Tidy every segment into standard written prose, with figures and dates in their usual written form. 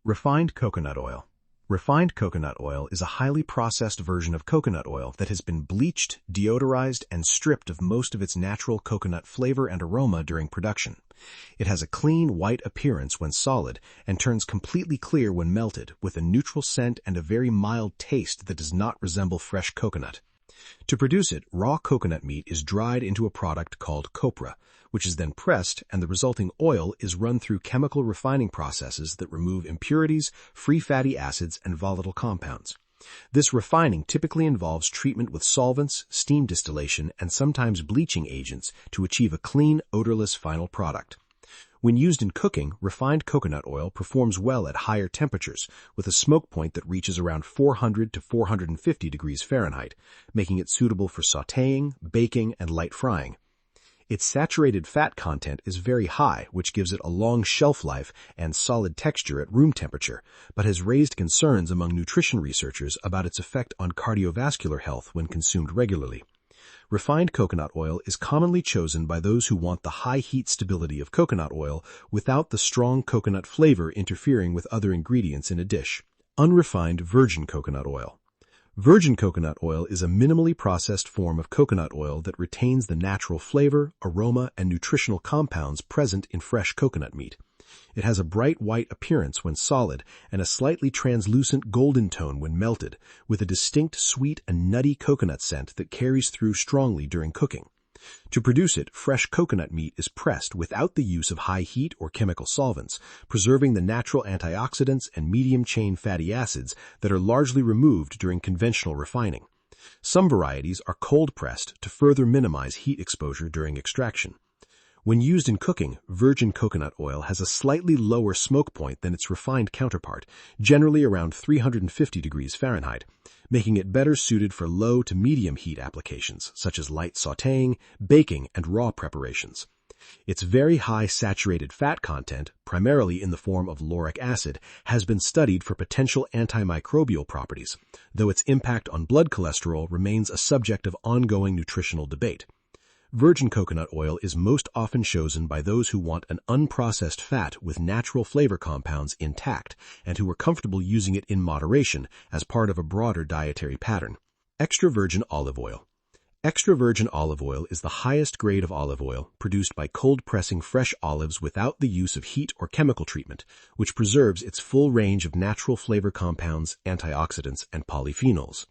Refined coconut oil. Refined coconut oil is a highly processed version of coconut oil that has been bleached, deodorized, and stripped of most of its natural coconut flavor and aroma during production. It has a clean, white appearance when solid and turns completely clear when melted, with a neutral scent and a very mild taste that does not resemble fresh coconut. To produce it, raw coconut meat is dried into a product called copra, which is then pressed, and the resulting oil is run through chemical refining processes that remove impurities, free fatty acids, and volatile compounds. This refining typically involves treatment with solvents, steam distillation, and sometimes bleaching agents to achieve a clean, odorless final product. When used in cooking, refined coconut oil performs well at higher temperatures, with a smoke point that reaches around 400 to 450 degrees Fahrenheit, making it suitable for sautéing, baking, and light frying. Its saturated fat content is very high, which gives it a long shelf life and solid texture at room temperature, but has raised concerns among nutrition researchers about its effect on cardiovascular health when consumed regularly. Refined coconut oil is commonly chosen by those who want the high heat stability of coconut oil without the strong coconut flavor interfering with other ingredients in a dish. Unrefined virgin coconut oil. Virgin coconut oil is a minimally processed form of coconut oil that retains the natural flavor, aroma, and nutritional compounds present in fresh coconut meat. It has a bright white appearance when solid and a slightly translucent golden tone when melted, with a distinct sweet and nutty coconut scent that carries through strongly during cooking. To produce it, fresh coconut meat is pressed without the use of high heat or chemical solvents, preserving the natural antioxidants and medium-chain fatty acids that are largely removed during conventional refining. Some varieties are cold-pressed to further minimize heat exposure during extraction. When used in cooking, virgin coconut oil has a slightly lower smoke point than its refined counterpart, generally around 350 degrees Fahrenheit, making it better suited for low to medium heat applications, such as light sautéing, baking, and raw preparations. Its very high saturated fat content, primarily in the form of lauric acid, has been studied for potential antimicrobial properties, though its impact on blood cholesterol remains a subject of ongoing nutritional debate. Virgin coconut oil is most often chosen by those who want an unprocessed fat with natural flavor compounds intact and who are comfortable using it in moderation as part of a broader dietary pattern. Extra virgin olive oil. Extra virgin olive oil is the highest grade of olive oil produced by cold pressing fresh olives without the use of heat or chemical treatment, which preserves its full range of natural flavor compounds, antioxidants, and polyphenols.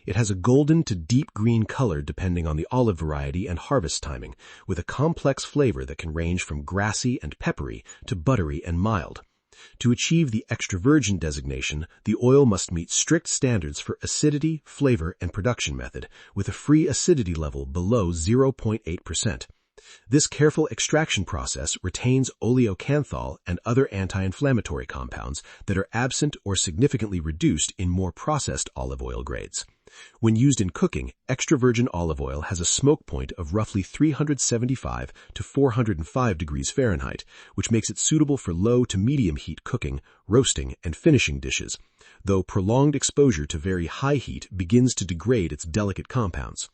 It has a golden to deep green color depending on the olive variety and harvest timing, with a complex flavor that can range from grassy and peppery to buttery and mild. To achieve the extra virgin designation, the oil must meet strict standards for acidity, flavor, and production method, with a free acidity level below 0.8%. This careful extraction process retains oleocanthal and anti anti-inflammatory compounds that are absent or significantly reduced in more processed olive oil grades. When used in cooking, extra virgin olive oil has a smoke point of roughly 375 to 405 degrees Fahrenheit, which makes it suitable for low to medium heat cooking, roasting, and finishing dishes, though prolonged exposure to very high heat begins to degrade its delicate compounds.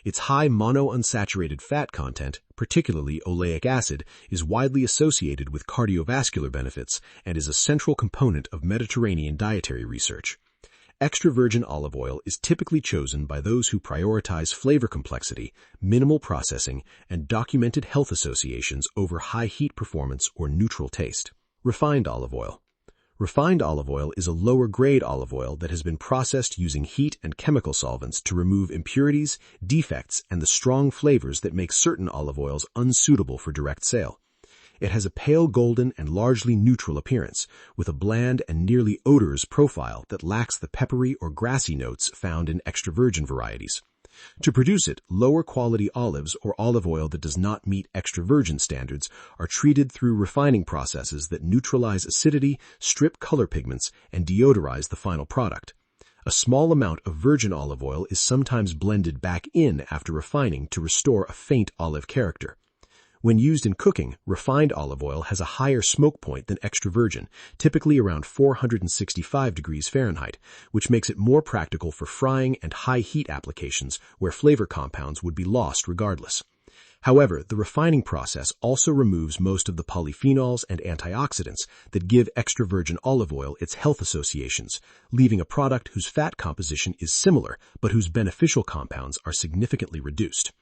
Its high monounsaturated fat content, particularly oleic acid, is widely associated with cardiovascular benefits and is a central component of Mediterranean dietary research. Extra virgin olive oil is typically chosen by those who prioritize flavor complexity, minimal processing, and documented health associations over high heat performance or neutral taste. Refined olive oil. Refined olive oil is a lower-grade olive oil that has been processed using heat and chemical solvents to remove impurities, defects, and the strong flavors that make certain olive oils unsuitable for direct sale. It has a pale golden and largely neutral appearance, with a bland and nearly odorous profile that lacks the peppery or grassy notes found in extra virgin varieties. To produce it, lower-quality olives or olive oil that does not meet extra virgin standards are treated through refining processes that neutralize acidity, strip color pigments, and deodorize the final product. A small amount of virgin olive oil is sometimes blended back in after refining to restore a faint olive character. When used in cooking, refined olive oil has a higher smoke point than extra virgin, typically around 465 degrees Fahrenheit, which makes it more practical for frying and high heat applications where flavor compounds would be lost regardless. However, the refining process also removes most of the polyphenols and antioxidants that give extra virgin olive oil its health associations, leaving a product whose fat composition is similar but whose beneficial compounds are significantly reduced.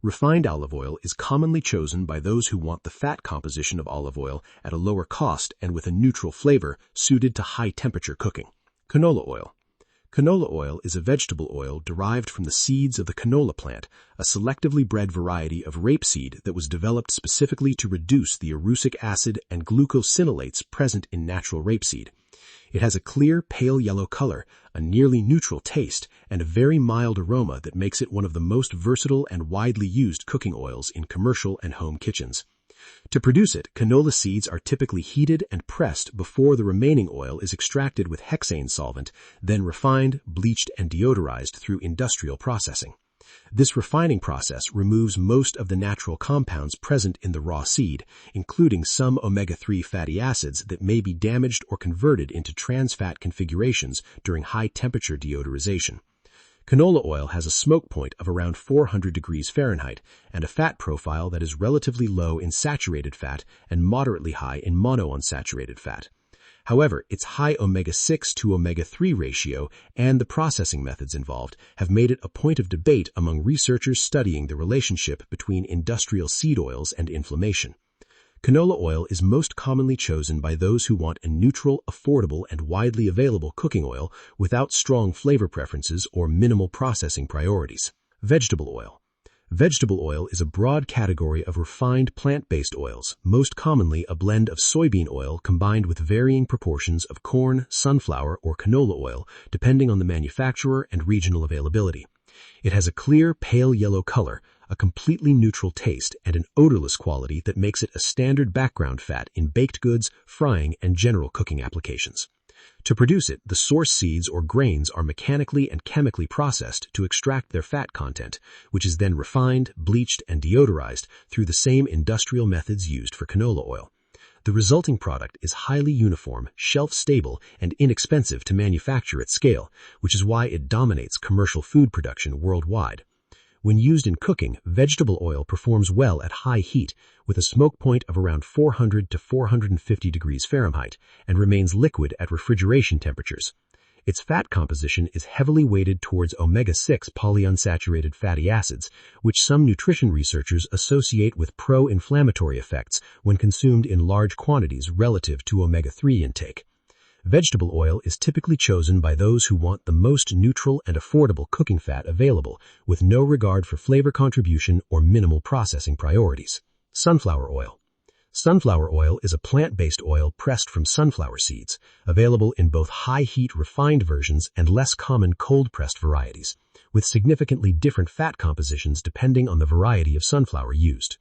Refined olive oil is commonly chosen by those who want the fat composition of olive oil at a lower cost and with a neutral flavor suited to high-temperature cooking. Canola oil. Canola oil is a vegetable oil derived from the seeds of the canola plant, a selectively bred variety of rapeseed that was developed specifically to reduce the erucic acid and glucosinolates present in natural rapeseed. It has a clear, pale yellow color, a nearly neutral taste, and a very mild aroma that makes it one of the most versatile and widely used cooking oils in commercial and home kitchens. To produce it, canola seeds are typically heated and pressed before the remaining oil is extracted with hexane solvent, then refined, bleached, and deodorized through industrial processing. This refining process removes most of the natural compounds present in the raw seed, including some omega-3 fatty acids that may be damaged or converted into trans fat configurations during high-temperature deodorization. Canola oil has a smoke point of around 400 degrees Fahrenheit and a fat profile that is relatively low in saturated fat and moderately high in monounsaturated fat. However, its high omega-6 to omega-3 ratio and the processing methods involved have made it a point of debate among researchers studying the relationship between industrial seed oils and inflammation. Canola oil is most commonly chosen by those who want a neutral, affordable, and widely available cooking oil without strong flavor preferences or minimal processing priorities. Vegetable oil. Vegetable oil is a broad category of refined plant-based oils, most commonly a blend of soybean oil combined with varying proportions of corn, sunflower, or canola oil, depending on the manufacturer and regional availability. It has a clear, pale yellow color, a completely neutral taste, and an odorless quality that makes it a standard background fat in baked goods, frying, and general cooking applications. To produce it, the source seeds or grains are mechanically and chemically processed to extract their fat content, which is then refined, bleached, and deodorized through the same industrial methods used for canola oil. The resulting product is highly uniform, shelf-stable, and inexpensive to manufacture at scale, which is why it dominates commercial food production worldwide. When used in cooking, vegetable oil performs well at high heat with a smoke point of around 400 to 450 degrees Fahrenheit and remains liquid at refrigeration temperatures. Its fat composition is heavily weighted towards omega-6 polyunsaturated fatty acids, which some nutrition researchers associate with pro-inflammatory effects when consumed in large quantities relative to omega-3 intake. Vegetable oil is typically chosen by those who want the most neutral and affordable cooking fat available, with no regard for flavor contribution or minimal processing priorities. Sunflower oil. Sunflower oil is a plant-based oil pressed from sunflower seeds, available in both high-heat refined versions and less common cold-pressed varieties, with significantly different fat compositions depending on the variety of sunflower used.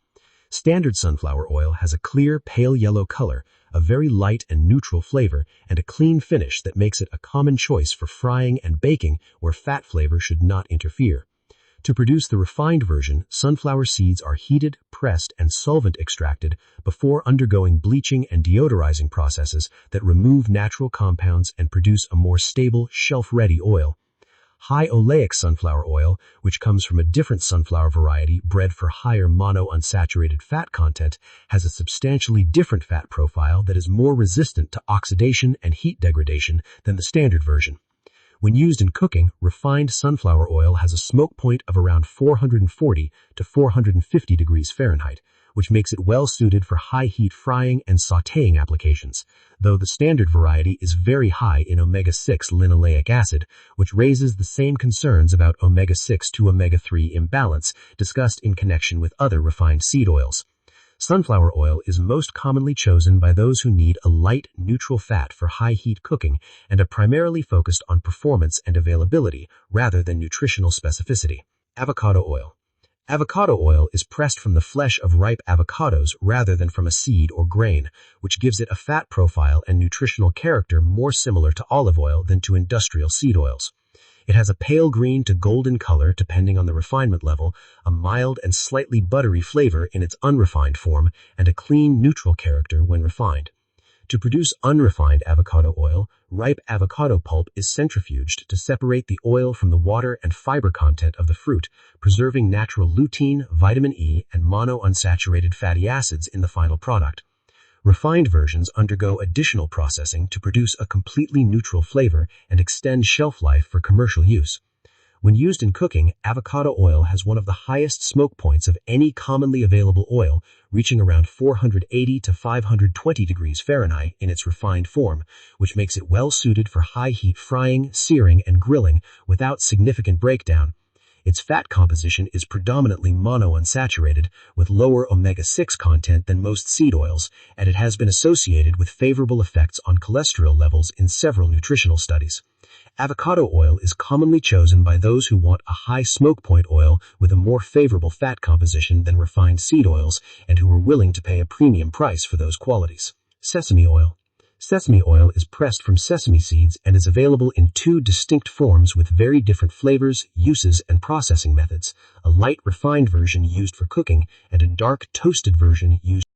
Standard sunflower oil has a clear, pale yellow color, a very light and neutral flavor, and a clean finish that makes it a common choice for frying and baking where fat flavor should not interfere. To produce the refined version, sunflower seeds are heated, pressed, and solvent extracted before undergoing bleaching and deodorizing processes that remove natural compounds and produce a more stable, shelf-ready oil. High oleic sunflower oil, which comes from a different sunflower variety bred for higher monounsaturated fat content, has a substantially different fat profile that is more resistant to oxidation and heat degradation than the standard version. When used in cooking, refined sunflower oil has a smoke point of around 440 to 450 degrees Fahrenheit, which makes it well suited for high-heat frying and sautéing applications, though the standard variety is very high in omega-6 linoleic acid, which raises the same concerns about omega-6 to omega-3 imbalance discussed in connection with other refined seed oils. Sunflower oil is most commonly chosen by those who need a light, neutral fat for high-heat cooking and are primarily focused on performance and availability rather than nutritional specificity. Avocado oil. Avocado oil is pressed from the flesh of ripe avocados rather than from a seed or grain, which gives it a fat profile and nutritional character more similar to olive oil than to industrial seed oils. It has a pale green to golden color depending on the refinement level, a mild and slightly buttery flavor in its unrefined form, and a clean, neutral character when refined. To produce unrefined avocado oil, ripe avocado pulp is centrifuged to separate the oil from the water and fiber content of the fruit, preserving natural lutein, vitamin E, and monounsaturated fatty acids in the final product. Refined versions undergo additional processing to produce a completely neutral flavor and extend shelf life for commercial use. When used in cooking, avocado oil has one of the highest smoke points of any commonly available oil, reaching around 480 to 520 degrees Fahrenheit in its refined form, which makes it well suited for high-heat frying, searing, and grilling without significant breakdown. Its fat composition is predominantly monounsaturated, with lower omega-6 content than most seed oils, and it has been associated with favorable effects on cholesterol levels in several nutritional studies. Avocado oil is commonly chosen by those who want a high smoke point oil with a more favorable fat composition than refined seed oils and who are willing to pay a premium price for those qualities. Sesame oil. Sesame oil is pressed from sesame seeds and is available in two distinct forms with very different flavors, uses, and processing methods: a light refined version used for cooking and a dark toasted version used